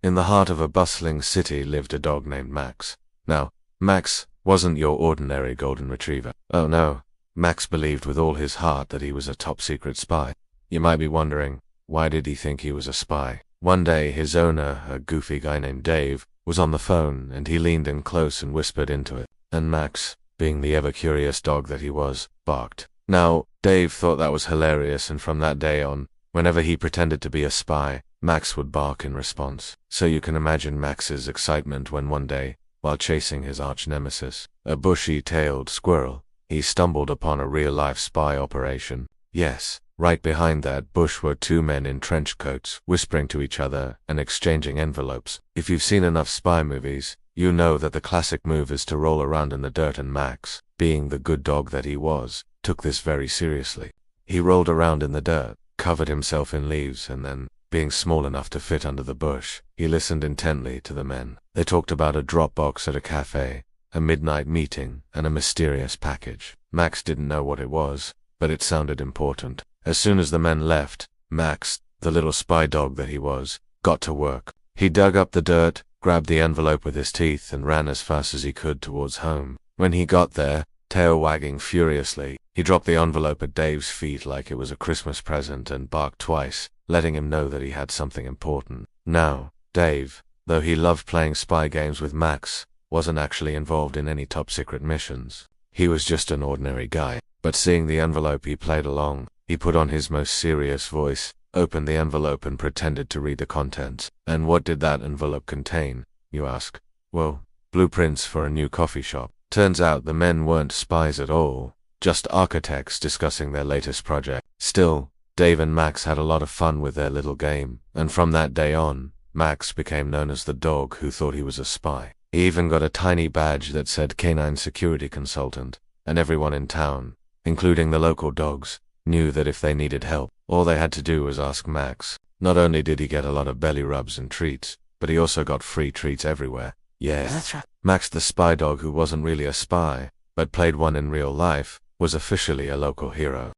In the heart of a bustling city lived a dog named Max. Now, Max wasn't your ordinary golden retriever. Oh no, Max believed with all his heart that he was a top-secret spy. You might be wondering, why did he think he was a spy? One day, his owner, a goofy guy named Dave, was on the phone, and he leaned in close and whispered into it. And Max, being the ever-curious dog that he was, barked. Now, Dave thought that was hilarious, and from that day on, whenever he pretended to be a spy, Max would bark in response. So you can imagine Max's excitement when one day, while chasing his arch-nemesis, a bushy-tailed squirrel, he stumbled upon a real-life spy operation. Yes, right behind that bush were two men in trench coats, whispering to each other and exchanging envelopes. If you've seen enough spy movies, you know that the classic move is to roll around in the dirt, and Max, being the good dog that he was, took this very seriously. He rolled around in the dirt, covered himself in leaves, and then, being small enough to fit under the bush, he listened intently to the men. They talked about a drop box at a cafe, a midnight meeting, and a mysterious package. Max didn't know what it was, but it sounded important. As soon as the men left, Max, the little spy dog that he was, got to work. He dug up the dirt, grabbed the envelope with his teeth, and ran as fast as he could towards home. When he got there, tail wagging furiously, he dropped the envelope at Dave's feet like it was a Christmas present and barked twice, letting him know that he had something important. Now, Dave, though he loved playing spy games with Max, wasn't actually involved in any top-secret missions. He was just an ordinary guy. But seeing the envelope, he played along. He put on his most serious voice, opened the envelope, and pretended to read the contents. And what did that envelope contain, you ask? Well, blueprints for a new coffee shop. Turns out the men weren't spies at all, just architects discussing their latest project. Still, Dave and Max had a lot of fun with their little game, and from that day on, Max became known as the dog who thought he was a spy. He even got a tiny badge that said Canine Security Consultant, and everyone in town, including the local dogs, knew that if they needed help, all they had to do was ask Max. Not only did he get a lot of belly rubs and treats, but he also got free treats everywhere. Yeah, that's right. Max the spy dog, who wasn't really a spy, but played one in real life, was officially a local hero.